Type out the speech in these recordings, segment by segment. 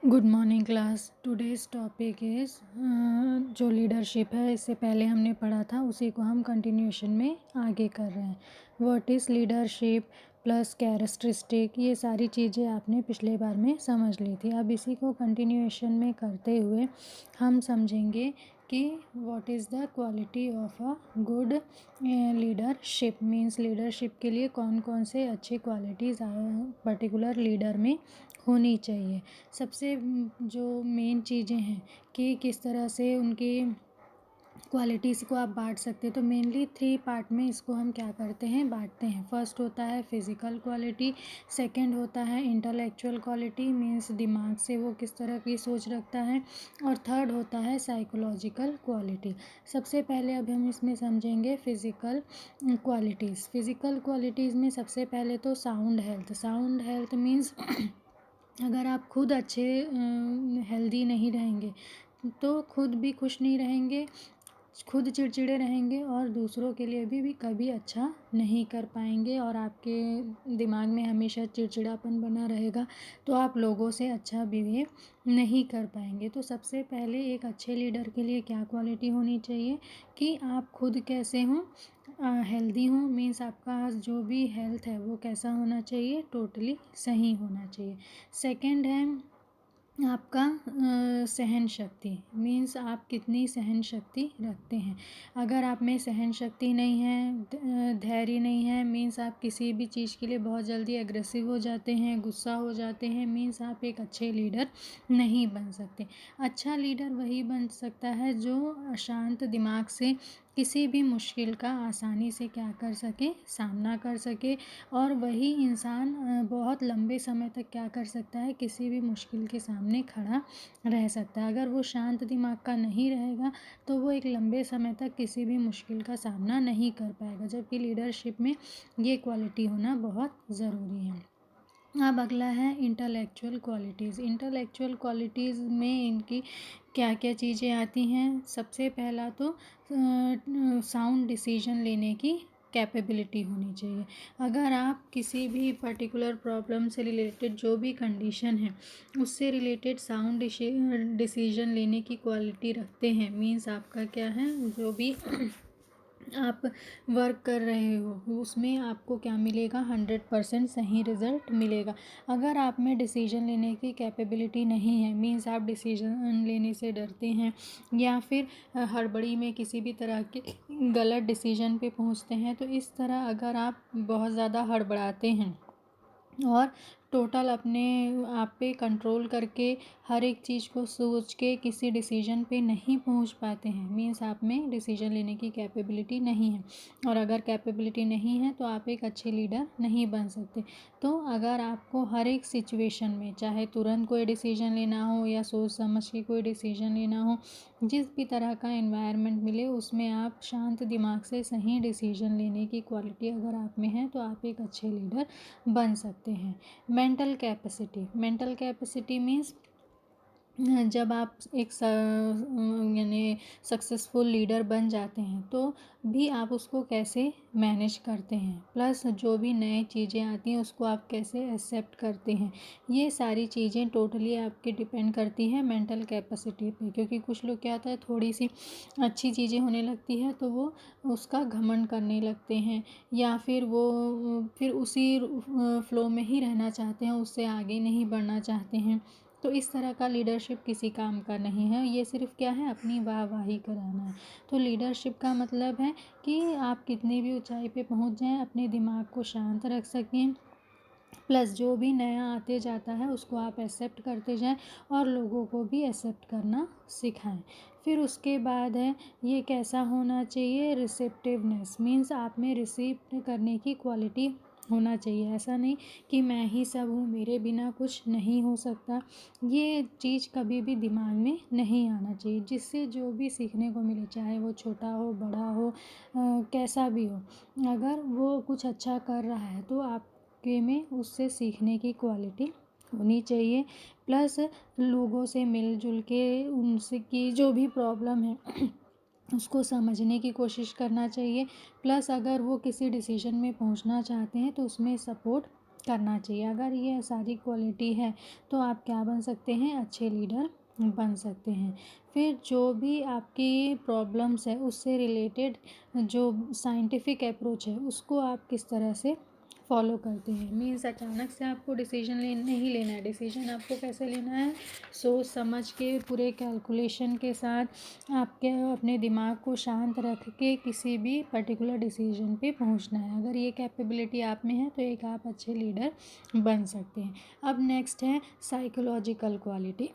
Good morning class. Today's topic is जो leadership है, इससे पहले हमने पढ़ा था उसी को हम कंटिन्यूएशन में आगे कर रहे हैं। What is leadership plus characteristic, ये सारी चीज़ें आपने पिछले बार में समझ ली थी। अब इसी को कंटिन्यूएशन में करते हुए हम समझेंगे कि what is the quality of a good leadership. Means leadership के लिए कौन कौन से अच्छी क्वालिटीज़ पर्टिकुलर लीडर में होनी चाहिए। सबसे जो मेन चीज़ें हैं कि किस तरह से उनकी क्वालिटीज़ को आप बांट सकते हैं, तो मेनली 3 पार्ट में इसको हम क्या करते हैं, बांटते हैं। फर्स्ट होता है फिज़िकल क्वालिटी, सेकंड होता है इंटेलेक्चुअल क्वालिटी, मीन्स दिमाग से वो किस तरह की सोच रखता है, और थर्ड होता है साइकोलॉजिकल क्वालिटी। सबसे पहले अब हम इसमें समझेंगे फिज़िकल क्वालिटीज़। फिज़िकल क्वालिटीज़ में सबसे पहले तो sound health. Sound health means अगर आप खुद अच्छे हेल्दी नहीं रहेंगे तो खुद भी खुश नहीं रहेंगे, खुद चिड़चिड़े रहेंगे और दूसरों के लिए भी कभी अच्छा नहीं कर पाएंगे, और आपके दिमाग में हमेशा चिड़चिड़ापन बना रहेगा, तो आप लोगों से अच्छा बिहेव नहीं कर पाएंगे। तो सबसे पहले एक अच्छे लीडर के लिए क्या क्वालिटी होनी चाहिए कि आप खुद कैसे हों, हेल्दी हों। मीन्स आपका जो भी हेल्थ है वो कैसा होना चाहिए, टोटली सही होना चाहिए। सेकंड है आपका सहन शक्ति। मीन्स आप कितनी सहन शक्ति रखते हैं। अगर आप में सहन शक्ति नहीं है, धैर्य नहीं है, मीन्स आप किसी भी चीज़ के लिए बहुत जल्दी एग्रेसिव हो जाते हैं, गुस्सा हो जाते हैं, मीन्स आप एक अच्छे लीडर नहीं बन सकते। अच्छा लीडर वही बन सकता है जो शांत दिमाग से किसी भी मुश्किल का आसानी से क्या कर सके, सामना कर सके, और वही इंसान बहुत लंबे समय तक क्या कर सकता है, किसी भी मुश्किल के सामने खड़ा रह सकता है। अगर वो शांत दिमाग का नहीं रहेगा तो वो एक लंबे समय तक किसी भी मुश्किल का सामना नहीं कर पाएगा, जबकि लीडरशिप में ये क्वालिटी होना बहुत ज़रूरी है। अब अगला है इंटेलेक्चुअल क्वालिटीज़। इंटेलेक्चुअल क्वालिटीज़ में इनकी क्या क्या चीज़ें आती हैं। सबसे पहला तो साउंड डिसीजन लेने की कैपेबिलिटी होनी चाहिए। अगर आप किसी भी पर्टिकुलर प्रॉब्लम से रिलेटेड जो भी कंडीशन है उससे रिलेटेड साउंड डिसीजन लेने की क्वालिटी रखते हैं, मीन्स आपका क्या है, जो भी आप वर्क कर रहे हो उसमें आपको क्या मिलेगा, 100% सही रिज़ल्ट मिलेगा। अगर आप में डिसीजन लेने की कैपेबिलिटी नहीं है, मीन्स आप डिसीजन लेने से डरते हैं या फिर हड़बड़ी में किसी भी तरह के गलत डिसीजन पे पहुंचते हैं, तो इस तरह अगर आप बहुत ज़्यादा हड़बड़ाते हैं और टोटल अपने आप पे कंट्रोल करके हर एक चीज़ को सोच के किसी डिसीजन पे नहीं पहुंच पाते हैं, मीन्स आप में डिसीजन लेने की कैपेबिलिटी नहीं है। और अगर कैपेबिलिटी नहीं है तो आप एक अच्छे लीडर नहीं बन सकते। तो अगर आपको हर एक सिचुएशन में चाहे तुरंत कोई डिसीजन लेना हो या सोच समझ के कोई डिसीजन लेना हो, जिस भी तरह का एनवायरनमेंट मिले उसमें आप शांत दिमाग से सही डिसीजन लेने की क्वालिटी अगर आप में है तो आप एक अच्छे लीडर बन सकते हैं। Mental capacity. Mental capacity means जब आप एक यानी सक्सेसफुल लीडर बन जाते हैं तो भी आप उसको कैसे मैनेज करते हैं, प्लस जो भी नए चीज़ें आती हैं उसको आप कैसे एक्सेप्ट करते हैं, ये सारी चीज़ें टोटली आपकी डिपेंड करती है मेंटल कैपेसिटी पे। क्योंकि कुछ लोग क्या होता है, थोड़ी सी अच्छी चीज़ें होने लगती है तो वो उसका घमंड करने लगते हैं, या फिर वो फिर उसी फ्लो में ही रहना चाहते हैं, उससे आगे नहीं बढ़ना चाहते हैं। तो इस तरह का लीडरशिप किसी काम का नहीं है, ये सिर्फ क्या है, अपनी वाहवाही कराना है। तो लीडरशिप का मतलब है कि आप कितनी भी ऊंचाई पे पहुंच जाएं, अपने दिमाग को शांत रख सकें, प्लस जो भी नया आते जाता है उसको आप एक्सेप्ट करते जाएं और लोगों को भी एक्सेप्ट करना सिखाएं। फिर उसके बाद है ये कैसा होना चाहिए, रिसेप्टिवनेस। मीन्स आप में रिसीव करने की क्वालिटी होना चाहिए। ऐसा नहीं कि मैं ही सब हूँ, मेरे बिना कुछ नहीं हो सकता, ये चीज़ कभी भी दिमाग में नहीं आना चाहिए। जिससे जो भी सीखने को मिले, चाहे वो छोटा हो बड़ा हो, कैसा भी हो, अगर वो कुछ अच्छा कर रहा है तो आपके में उससे सीखने की क्वालिटी होनी चाहिए। प्लस लोगों से मिलजुल के उनसे की जो भी प्रॉब्लम है उसको समझने की कोशिश करना चाहिए। प्लस अगर वो किसी डिसीजन में पहुंचना चाहते हैं तो उसमें सपोर्ट करना चाहिए। अगर ये सारी क्वालिटी है तो आप क्या बन सकते हैं, अच्छे लीडर बन सकते हैं। फिर जो भी आपकी प्रॉब्लम्स है उससे रिलेटेड जो साइंटिफिक अप्रोच है उसको आप किस तरह से फॉलो करते हैं। मीन्स अचानक से आपको डिसीजन नहीं लेना है। डिसीजन आपको कैसे लेना है, सोच समझ के, पूरे कैलकुलेशन के साथ आपके अपने दिमाग को शांत रख के किसी भी पर्टिकुलर डिसीजन पे पहुंचना है। अगर ये कैपेबिलिटी आप में है तो एक आप अच्छे लीडर बन सकते हैं। अब नेक्स्ट है psychological quality.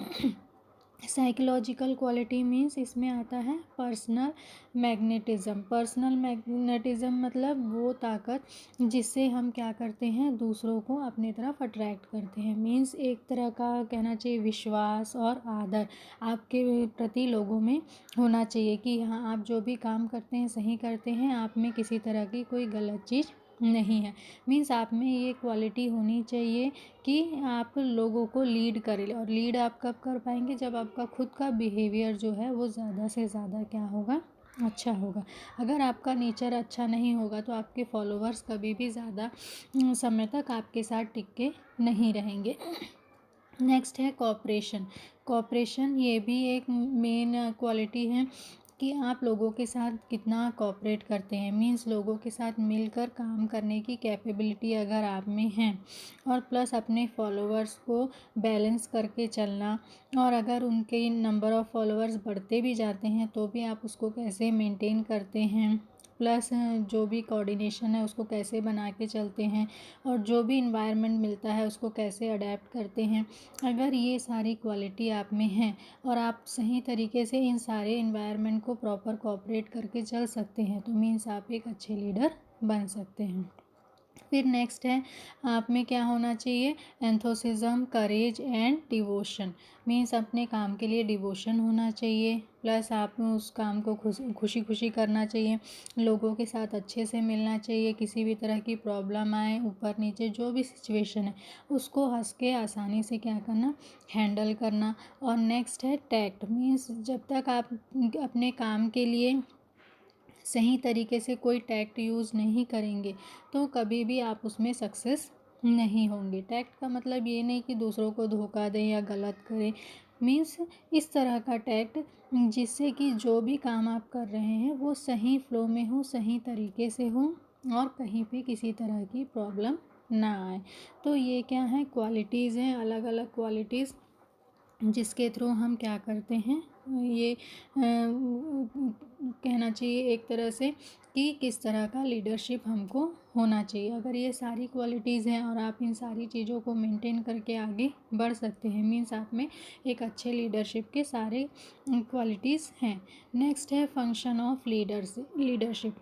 Psychological quality means इसमें आता है पर्सनल मैग्नेटिज्म। पर्सनल मैग्नेटिज्म मतलब वो ताकत जिससे हम क्या करते हैं, दूसरों को अपनी तरफ अट्रैक्ट करते हैं। मीन्स एक तरह का कहना चाहिए विश्वास और आदर आपके प्रति लोगों में होना चाहिए कि हाँ, आप जो भी काम करते हैं सही करते हैं, आप में किसी तरह की कोई गलत चीज़ नहीं है। मीन्स आप में ये क्वालिटी होनी चाहिए कि आप लोगों को लीड करें। और लीड आप कब कर पाएंगे, जब आपका खुद का बिहेवियर जो है वो ज़्यादा से ज़्यादा क्या होगा, अच्छा होगा। अगर आपका नेचर अच्छा नहीं होगा तो आपके फॉलोअर्स कभी भी ज़्यादा समय तक आपके साथ टिक के नहीं रहेंगे। नेक्स्ट है कोऑपरेशन। कोऑपरेशन ये भी एक मेन क्वालिटी है कि आप लोगों के साथ कितना कोऑपरेट करते हैं। मीन्स लोगों के साथ मिलकर काम करने की कैपेबिलिटी अगर आप में है, और प्लस अपने फॉलोअर्स को बैलेंस करके चलना। और अगर उनके नंबर ऑफ़ फॉलोअर्स बढ़ते भी जाते हैं तो भी आप उसको कैसे मेंटेन करते हैं, प्लस जो भी कोऑर्डिनेशन है उसको कैसे बना के चलते हैं, और जो भी इन्वायरमेंट मिलता है उसको कैसे अडेप्ट करते हैं। अगर ये सारी क्वालिटी आप में है और आप सही तरीके से इन सारे इन्वायरमेंट को प्रॉपर कोऑपरेट करके चल सकते हैं तो मीन्स आप एक अच्छे लीडर बन सकते हैं। फिर नेक्स्ट है आप में क्या होना चाहिए, एंथुसिज्म, करेज एंड डिवोशन। मीन्स अपने काम के लिए डिवोशन होना चाहिए, प्लस आप उस काम को खुशी खुशी करना चाहिए, लोगों के साथ अच्छे से मिलना चाहिए। किसी भी तरह की प्रॉब्लम आए, ऊपर नीचे जो भी सिचुएशन है उसको हंस के आसानी से क्या करना, हैंडल करना। और नेक्स्ट है टैक्ट। मीन्स जब तक आप अपने काम के लिए सही तरीके से कोई टैक्ट यूज़ नहीं करेंगे तो कभी भी आप उसमें सक्सेस नहीं होंगे। टैक्ट का मतलब ये नहीं कि दूसरों को धोखा दें या गलत करें। मीन्स इस तरह का टैक्ट जिससे कि जो भी काम आप कर रहे हैं वो सही फ्लो में हो, सही तरीके से हो, और कहीं पे किसी तरह की प्रॉब्लम ना आए। तो ये क्या है, क्वालिटीज़ हैं, अलग अलग क्वालिटीज़ जिसके थ्रू हम क्या करते हैं, ये कहना चाहिए एक तरह से कि किस तरह का लीडरशिप हमको होना चाहिए। अगर ये सारी क्वालिटीज़ हैं और आप इन सारी चीज़ों को मेंटेन करके आगे बढ़ सकते हैं, मीन्स आप में एक अच्छे लीडरशिप के सारे क्वालिटीज़ हैं। नेक्स्ट है फंक्शन ऑफ लीडरशिप।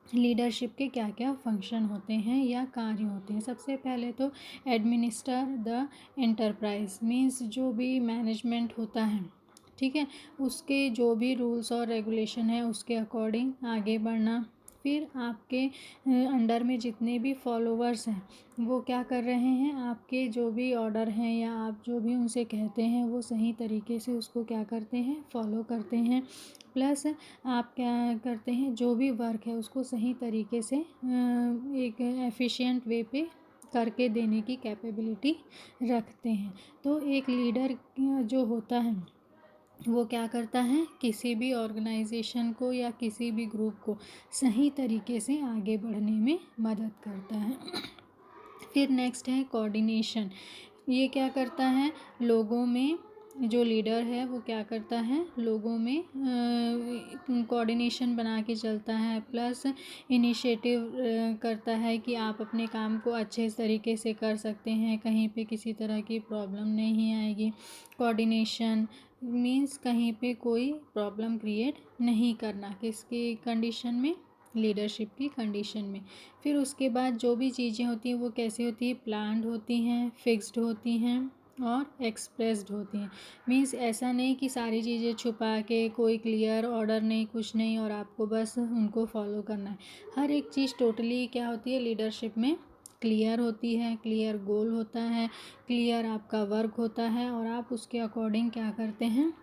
लीडरशिप के क्या क्या फंक्शन होते हैं या कार्य होते हैं। सबसे पहले तो एडमिनिस्टर द एंटरप्राइज। मीन्स जो भी मैनेजमेंट होता है, ठीक है, उसके जो भी रूल्स और रेगुलेशन है उसके अकॉर्डिंग आगे बढ़ना। फिर आपके अंडर में जितने भी फॉलोवर्स हैं वो क्या कर रहे हैं, आपके जो भी ऑर्डर हैं या आप जो भी उनसे कहते हैं वो सही तरीके से उसको क्या करते हैं, फॉलो करते हैं। प्लस आप क्या करते हैं, जो भी वर्क है उसको सही तरीके से एक एफिशिएंट वे पे करके देने की कैपेबिलिटी रखते हैं। तो एक लीडर जो होता है वो क्या करता है, किसी भी ऑर्गेनाइजेशन को या किसी भी ग्रुप को सही तरीके से आगे बढ़ने में मदद करता है। फिर नेक्स्ट है कोऑर्डिनेशन। ये क्या करता है, लोगों में, जो लीडर है वो क्या करता है, लोगों में कोऑर्डिनेशन बना के चलता है, प्लस इनिशिएटिव करता है कि आप अपने काम को अच्छे तरीके से कर सकते हैं, कहीं पे किसी तरह की प्रॉब्लम नहीं आएगी। कोऑर्डिनेशन मीन्स कहीं पे कोई प्रॉब्लम क्रिएट नहीं करना, किसकी कंडीशन में, लीडरशिप की कंडीशन में। फिर उसके बाद जो भी चीज़ें होती हैं वो कैसे होती है, प्लान्ड होती हैं, फिक्स्ड होती हैं और एक्सप्रेस्ड होती हैं। मीन्स ऐसा नहीं कि सारी चीज़ें छुपा के कोई क्लियर ऑर्डर नहीं, कुछ नहीं, और आपको बस उनको फॉलो करना है। हर एक चीज़ टोटली क्या होती है लीडरशिप में, क्लियर होती है, क्लियर गोल होता है, क्लियर आपका वर्क होता है, और आप उसके अकॉर्डिंग क्या करते हैं,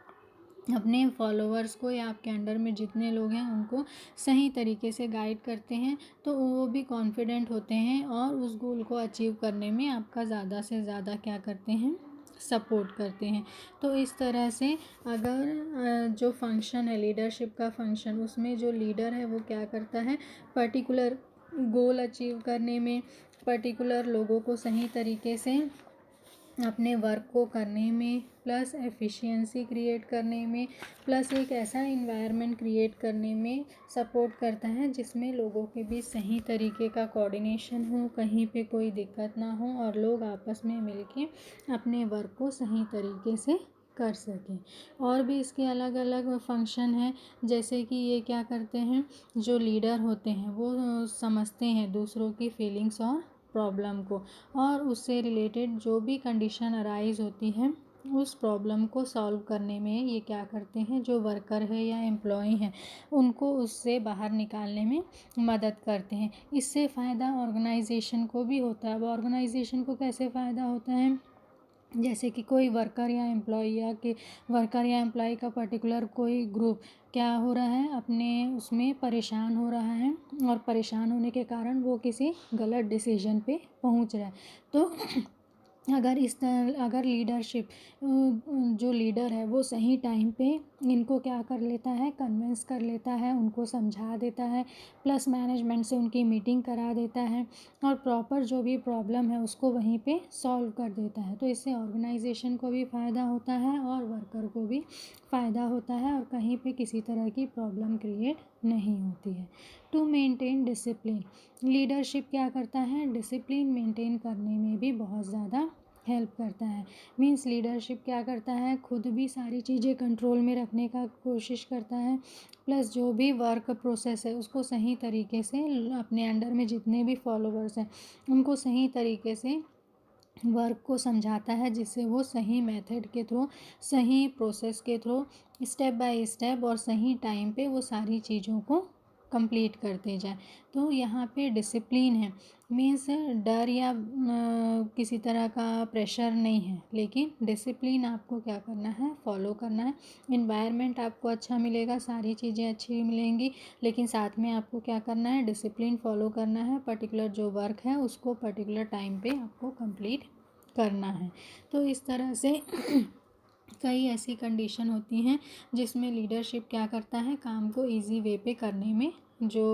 अपने फॉलोअर्स को या आपके अंडर में जितने लोग हैं उनको सही तरीके से गाइड करते हैं, तो वो भी कॉन्फिडेंट होते हैं और उस गोल को अचीव करने में आपका ज़्यादा से ज़्यादा क्या करते हैं, सपोर्ट करते हैं। तो इस तरह से अगर जो फंक्शन है लीडरशिप का फंक्शन, उसमें जो लीडर है वो क्या करता है, पर्टिकुलर गोल अचीव करने में, पर्टिकुलर लोगों को सही तरीके से अपने वर्क को करने में, प्लस एफिशिएंसी क्रिएट करने में, प्लस एक ऐसा इन्वायरमेंट क्रिएट करने में सपोर्ट करता है जिसमें लोगों के बीच सही तरीके का कोऑर्डिनेशन हो, कहीं पे कोई दिक्कत ना हो और लोग आपस में मिलके अपने वर्क को सही तरीके से कर सकें। और भी इसके अलग अलग फंक्शन हैं, जैसे कि ये क्या करते हैं, जो लीडर होते हैं वो समझते हैं दूसरों की फीलिंग्स और प्रॉब्लम को, और उससे रिलेटेड जो भी कंडीशन अराइज होती है उस प्रॉब्लम को सॉल्व करने में ये क्या करते हैं, जो वर्कर है या एम्प्लॉय हैं उनको उससे बाहर निकालने में मदद करते हैं। इससे फ़ायदा ऑर्गेनाइजेशन को भी होता है। अब ऑर्गेनाइजेशन को कैसे फ़ायदा होता है, जैसे कि कोई वर्कर या एम्प्लॉय या कि वर्कर या एम्प्लॉय का पर्टिकुलर कोई ग्रुप क्या हो रहा है, अपने उसमें परेशान हो रहा है और परेशान होने के कारण वो किसी गलत डिसीजन पे पहुंच रहा है। तो अगर लीडरशिप जो लीडर है वो सही टाइम पे इनको क्या कर लेता है, कन्विंस कर लेता है, उनको समझा देता है, प्लस मैनेजमेंट से उनकी मीटिंग करा देता है और प्रॉपर जो भी प्रॉब्लम है उसको वहीं पे सॉल्व कर देता है, तो इससे ऑर्गेनाइजेशन को भी फ़ायदा होता है और वर्कर को भी फ़ायदा होता है और कहीं पे किसी तरह की प्रॉब्लम क्रिएट नहीं होती है। टू मेंटेन डिसिप्लिन, लीडरशिप क्या करता है, डिसिप्लिन मेंटेन करने में भी बहुत ज़्यादा हेल्प करता है। मीन्स लीडरशिप क्या करता है, खुद भी सारी चीज़ें कंट्रोल में रखने का कोशिश करता है, प्लस जो भी वर्क प्रोसेस है उसको सही तरीके से अपने अंडर में जितने भी फॉलोवर्स हैं उनको सही तरीके से वर्क को समझाता है, जिससे वो सही मेथड के थ्रू, सही प्रोसेस के थ्रू, स्टेप बाय स्टेप और सही टाइम पे वो सारी चीज़ों को कंप्लीट करते जाए। तो यहाँ पे डिसिप्लिन है, मीन्स डर या किसी तरह का प्रेशर नहीं है, लेकिन डिसिप्लिन आपको क्या करना है, फॉलो करना है। इन्वायरमेंट आपको अच्छा मिलेगा, सारी चीज़ें अच्छी मिलेंगी, लेकिन साथ में आपको क्या करना है, डिसिप्लिन फॉलो करना है। पर्टिकुलर जो वर्क है उसको पर्टिकुलर टाइम पे आपको कंप्लीट करना है। तो इस तरह से कई ऐसी कंडीशन होती हैं जिसमें लीडरशिप क्या करता है, काम को इजी वे पे करने में, जो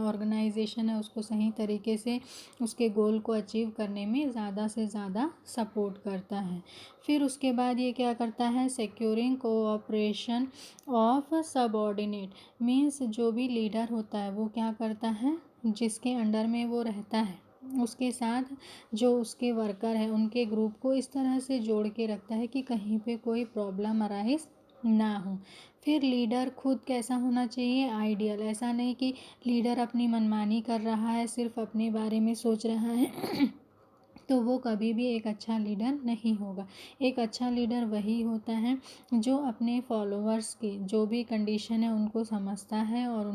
ऑर्गेनाइजेशन है उसको सही तरीके से उसके गोल को अचीव करने में ज़्यादा से ज़्यादा सपोर्ट करता है। फिर उसके बाद ये क्या करता है, securing cooperation of subordinate, means जो भी लीडर होता है वो क्या करता है, जिसके अंडर में वो रहता है उसके साथ जो उसके वर्कर है उनके ग्रुप को इस तरह से जोड़ के रखता है कि कहीं पे कोई प्रॉब्लम अराइज ना हो। फिर लीडर खुद कैसा होना चाहिए, आइडियल, ऐसा नहीं कि लीडर अपनी मनमानी कर रहा है, सिर्फ अपने बारे में सोच रहा है तो वो कभी भी एक अच्छा लीडर नहीं होगा। एक अच्छा लीडर वही होता है जो अपने फॉलोअर्स की जो भी कंडीशन है उनको समझता है और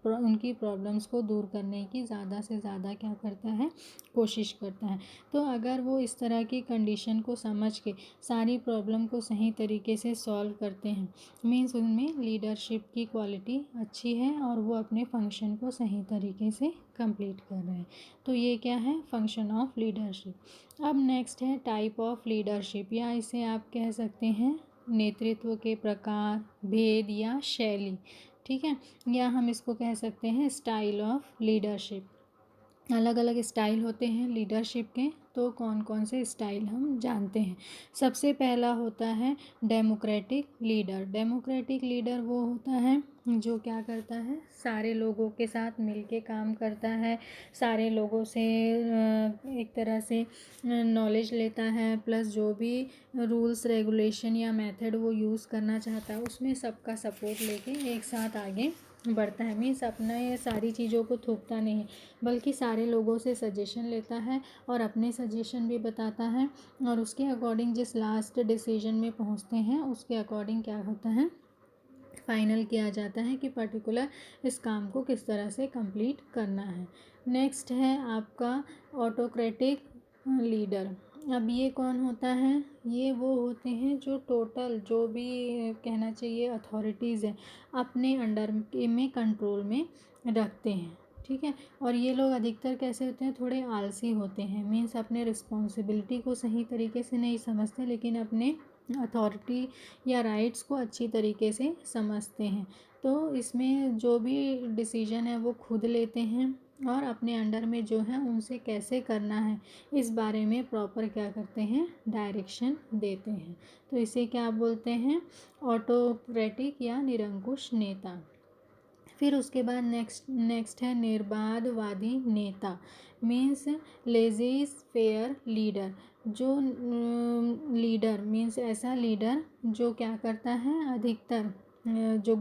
उनकी प्रॉब्लम्स को दूर करने की ज़्यादा से ज़्यादा क्या करता है, कोशिश करता है। तो अगर वो इस तरह की कंडीशन को समझ के सारी प्रॉब्लम को सही तरीके से सॉल्व करते हैं, मीन्स उनमें लीडरशिप की क्वालिटी अच्छी है और वो अपने फंक्शन को सही तरीके से कंप्लीट कर रहे हैं। तो ये क्या है, फंक्शन ऑफ लीडरशिप। अब नेक्स्ट है टाइप ऑफ लीडरशिप, या इसे आप कह सकते हैं नेतृत्व के प्रकार, भेद या शैली, ठीक है, या हम इसको कह सकते हैं स्टाइल ऑफ लीडरशिप। अलग अलग स्टाइल होते हैं लीडरशिप के, तो कौन कौन से स्टाइल हम जानते हैं। सबसे पहला होता है डेमोक्रेटिक लीडर। डेमोक्रेटिक लीडर वो होता है जो क्या करता है, सारे लोगों के साथ मिलके काम करता है, सारे लोगों से एक तरह से नॉलेज लेता है, प्लस जो भी रूल्स रेगुलेशन या मेथड वो यूज़ करना चाहता है उसमें सबका सपोर्ट लेके एक साथ आगे बढ़ता है। मीन्स अपना ये सारी चीज़ों को थोपता नहीं, बल्कि सारे लोगों से सजेशन लेता है और अपने सजेशन भी बताता है, और उसके अकॉर्डिंग जिस लास्ट डिसीजन में पहुंचते हैं उसके अकॉर्डिंग क्या होता है, फाइनल किया जाता है कि पर्टिकुलर इस काम को किस तरह से कंप्लीट करना है। नेक्स्ट है आपका ऑटोक्रेटिक लीडर। अब ये कौन होता है, ये वो होते हैं जो टोटल जो भी कहना चाहिए अथॉरिटीज़ हैं अपने अंडर में कंट्रोल में रखते हैं, ठीक है। और ये लोग अधिकतर कैसे होते हैं, थोड़े आलसी होते हैं, मीन्स अपने रिस्पॉन्सिबिलिटी को सही तरीके से नहीं समझते, लेकिन अपने अथॉरिटी या राइट्स को अच्छी तरीके से समझते हैं। तो इसमें जो भी डिसीजन है वो खुद लेते हैं और अपने अंडर में जो है उनसे कैसे करना है इस बारे में प्रॉपर क्या करते हैं, डायरेक्शन देते हैं। तो इसे क्या बोलते हैं, ऑटोक्रेटिक या निरंकुश नेता। फिर उसके बाद नेक्स्ट है निर्बाधवादी नेता, मीन्स लेजी फेयर लीडर। जो लीडर मीन्स ऐसा लीडर जो क्या करता है, अधिकतर जो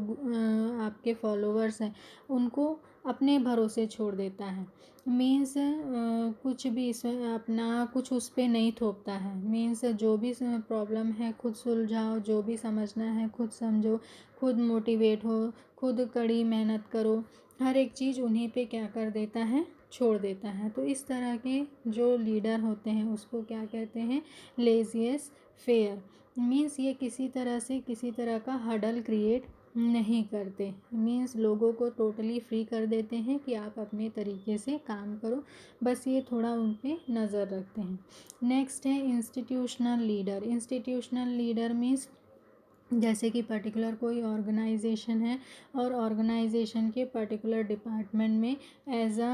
आपके फॉलोअर्स हैं उनको अपने भरोसे छोड़ देता है, मीन्स कुछ भी अपना कुछ उस पर नहीं थोपता है, मीन्स जो भी प्रॉब्लम है खुद सुलझाओ, जो भी समझना है खुद समझो, खुद मोटिवेट हो, खुद कड़ी मेहनत करो, हर एक चीज़ उन्हीं पे क्या कर देता है, छोड़ देता है। तो इस तरह के जो लीडर होते हैं उसको क्या कहते हैं, लेजियस फेयर। मीन्स ये किसी तरह से किसी तरह का हडल क्रिएट नहीं करते, मीन्स लोगों को टोटली फ्री कर देते हैं कि आप अपने तरीके से काम करो, बस ये थोड़ा उन पे नज़र रखते हैं। नेक्स्ट है institutional leader. Institutional leader means जैसे कि पर्टिकुलर कोई ऑर्गेनाइजेशन है और ऑर्गेनाइजेशन के पर्टिकुलर डिपार्टमेंट में एज अ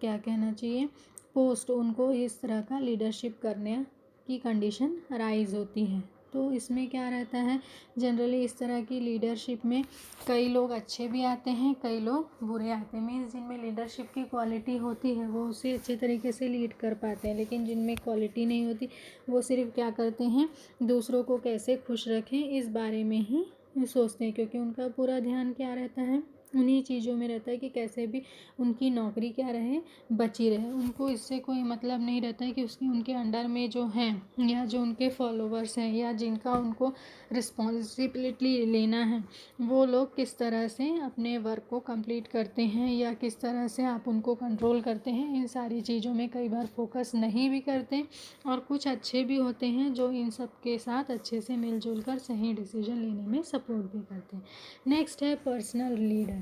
क्या कहना चाहिए, पोस्ट, उनको इस तरह का लीडरशिप करने की कंडीशन राइज होती है। तो इसमें क्या रहता है, जनरली इस तरह की लीडरशिप में कई लोग अच्छे भी आते हैं, कई लोग बुरे आते हैं, मीन्स जिनमें लीडरशिप की क्वालिटी होती है वो उसे अच्छे तरीके से लीड कर पाते हैं, लेकिन जिनमें क्वालिटी नहीं होती वो सिर्फ क्या करते हैं, दूसरों को कैसे खुश रखें इस बारे में ही सोचते हैं, क्योंकि उनका पूरा ध्यान क्या रहता है, उन्हीं चीज़ों में रहता है कि कैसे भी उनकी नौकरी क्या रहे, बची रहे। उनको इससे कोई मतलब नहीं रहता है कि उसकी उनके अंडर में जो हैं या जो उनके फॉलोवर्स हैं या जिनका उनको रिस्पॉन्सिबिलिटी लेना है वो लोग किस तरह से अपने वर्क को कंप्लीट करते हैं या किस तरह से आप उनको कंट्रोल करते हैं, इन सारी चीज़ों में कई बार फोकस नहीं भी करते। और कुछ अच्छे भी होते हैं जो इन सब के साथ अच्छे से मिलजुल कर सही डिसीजन लेने में सपोर्ट भी करते हैं। नेक्स्ट है पर्सनल लीडर।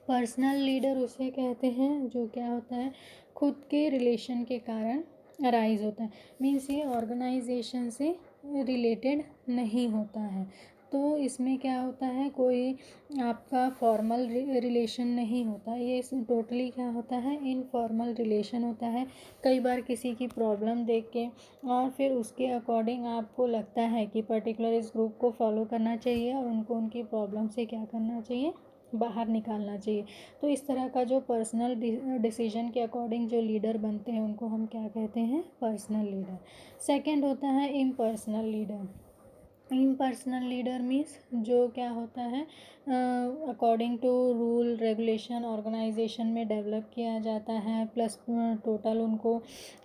पर्सनल लीडर उसे कहते हैं जो क्या होता है, खुद के रिलेशन के कारण अराइज होता है, मीन्स ये ऑर्गेनाइजेशन से रिलेटेड नहीं होता है। तो इसमें क्या होता है, कोई आपका फॉर्मल रिलेशन नहीं होता, ये टोटली क्या होता है, इनफॉर्मल रिलेशन होता है। कई बार किसी की प्रॉब्लम देख के और फिर उसके अकॉर्डिंग आपको लगता है कि पर्टिकुलर इस ग्रुप को फॉलो करना चाहिए और उनको उनकी प्रॉब्लम से क्या करना चाहिए, बाहर निकालना चाहिए। तो इस तरह का जो पर्सनल डिसीजन के अकॉर्डिंग जो लीडर बनते हैं उनको हम क्या कहते हैं, पर्सनल लीडर। सेकंड होता है impersonal leader. Impersonal leader means जो क्या होता है, according to rule regulation organisation में डेवलप किया जाता है, प्लस टोटल उनको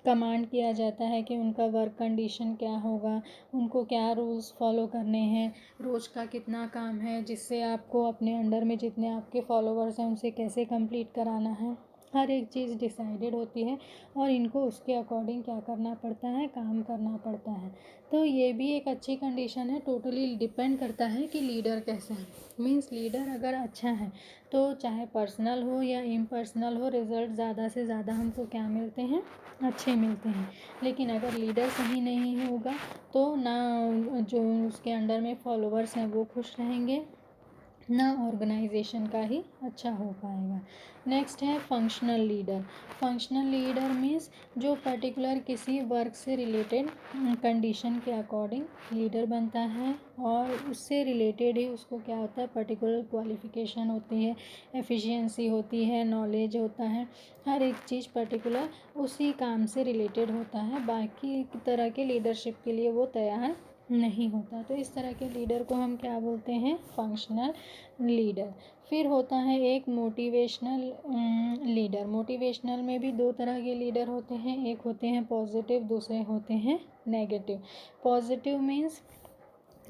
कमांड किया जाता है कि उनका वर्क कंडीशन क्या होगा, उनको क्या रूल्स फॉलो करने हैं, रोज़ का कितना काम है, जिससे आपको अपने अंडर में जितने आपके फॉलोवर्स हैं उनसे कैसे कंप्लीट कराना है, हर एक चीज़ डिसाइडेड होती है और इनको उसके अकॉर्डिंग क्या करना पड़ता है, काम करना पड़ता है। तो ये भी एक अच्छी कंडीशन है, टोटली डिपेंड करता है कि लीडर कैसा है। मीन्स लीडर अगर अच्छा है तो चाहे पर्सनल हो या इम्पर्सनल हो, रिजल्ट ज़्यादा से ज़्यादा हमको क्या मिलते हैं, अच्छे मिलते हैं। लेकिन अगर लीडर सही नहीं होगा तो ना जो उसके अंडर में फॉलोअर्स हैं वो खुश रहेंगे, ना ऑर्गेनाइजेशन का ही अच्छा हो पाएगा। नेक्स्ट है functional leader. Functional leader means जो पर्टिकुलर किसी वर्क से रिलेटेड कंडीशन के अकॉर्डिंग लीडर बनता है और उससे रिलेटेड ही उसको क्या होता है, पर्टिकुलर क्वालिफिकेशन होती है, एफिशिएंसी होती है, नॉलेज होता है, हर एक चीज़ पर्टिकुलर उसी काम से रिलेटेड होता है, बाकी तरह के लीडरशिप के लिए वो तैयार नहीं होता। तो इस तरह के लीडर को हम क्या बोलते हैं, फंक्शनल लीडर। फिर होता है एक मोटिवेशनल लीडर। मोटिवेशनल में भी दो तरह के लीडर होते हैं, एक होते हैं पॉजिटिव, दूसरे होते हैं नेगेटिव। पॉजिटिव मीन्स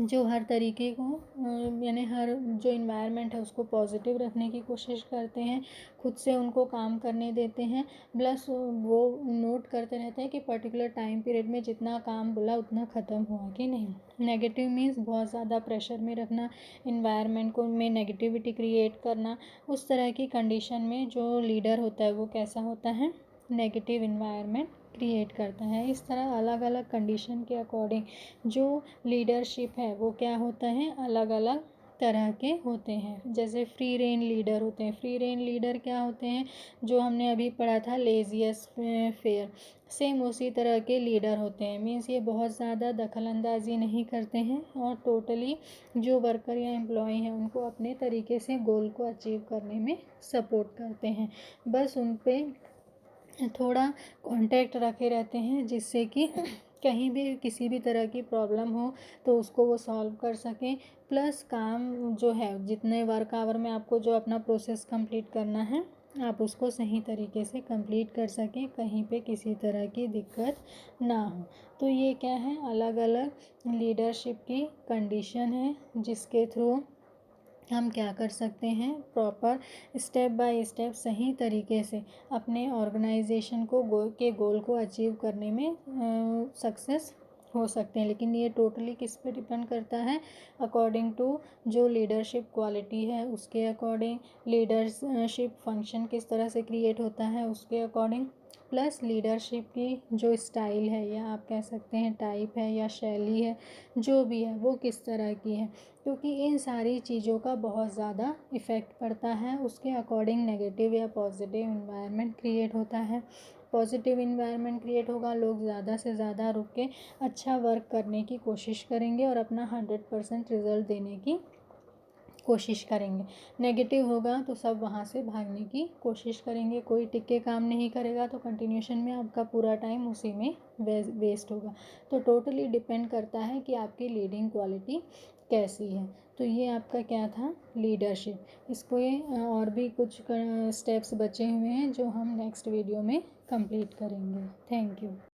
जो हर तरीके को यानी हर जो इन्वायरमेंट है उसको पॉजिटिव रखने की कोशिश करते हैं, खुद से उनको काम करने देते हैं, प्लस वो नोट करते रहते हैं कि पर्टिकुलर टाइम पीरियड में जितना काम बोला उतना ख़त्म हुआ कि नहीं। नेगेटिव मीन्स बहुत ज़्यादा प्रेशर में रखना, इन्वायरमेंट को में नेगेटिविटी क्रिएट करना। उस तरह की कंडीशन में जो लीडर होता है वो कैसा होता है, नेगेटिव इन्वायरमेंट क्रिएट करता है। इस तरह अलग अलग कंडीशन के अकॉर्डिंग जो लीडरशिप है वो क्या होता है, अलग अलग तरह के होते हैं। जैसे फ्री रेन लीडर होते हैं। फ्री रेन लीडर क्या होते हैं, जो हमने अभी पढ़ा था लेजियस्ट फेयर, सेम उसी तरह के लीडर होते हैं। मीन्स ये बहुत ज़्यादा दखल अंदाजी नहीं करते हैं और टोटली जो वर्कर या एम्प्लॉय हैं उनको अपने तरीके से गोल को अचीव करने में सपोर्ट करते हैं। बस उन पर थोड़ा कांटेक्ट रखे रहते हैं जिससे कि कहीं भी किसी भी तरह की प्रॉब्लम हो तो उसको वो सॉल्व कर सकें। प्लस काम जो है जितने वर्क आवर में आपको जो अपना प्रोसेस कंप्लीट करना है आप उसको सही तरीके से कंप्लीट कर सकें, कहीं पे किसी तरह की दिक्कत ना हो। तो ये क्या है, अलग अलग लीडरशिप की कंडीशन है जिसके थ्रू हम क्या कर सकते हैं, प्रॉपर स्टेप बाय स्टेप सही तरीके से अपने ऑर्गेनाइजेशन को गोल को अचीव करने में सक्सेस हो सकते हैं। लेकिन ये टोटली किस पे डिपेंड करता है, अकॉर्डिंग टू जो लीडरशिप क्वालिटी है उसके अकॉर्डिंग, लीडरशिप फंक्शन किस तरह से क्रिएट होता है उसके अकॉर्डिंग, प्लस लीडरशिप की जो स्टाइल है या आप कह सकते हैं टाइप है या शैली है जो भी है वो किस तरह की है, क्योंकि इन सारी चीज़ों का बहुत ज़्यादा इफ़ेक्ट पड़ता है। उसके अकॉर्डिंग नेगेटिव या पॉजिटिव इन्वायरमेंट क्रिएट होता है। पॉजिटिव इन्वायरमेंट क्रिएट होगा, लोग ज़्यादा से ज़्यादा रुक के अच्छा वर्क करने की कोशिश करेंगे और अपना 100% रिज़ल्ट देने की कोशिश करेंगे। नेगेटिव होगा तो सब वहाँ से भागने की कोशिश करेंगे, कोई टिक के काम नहीं करेगा, तो कंटिन्यूशन में आपका पूरा टाइम उसी में वेस्ट होगा। तो टोटली डिपेंड करता है कि आपकी लीडिंग क्वालिटी कैसी है। तो ये आपका क्या था, लीडरशिप। इसको और भी कुछ स्टेप्स बचे हुए हैं जो हम नेक्स्ट वीडियो में कंप्लीट करेंगे। Thank you.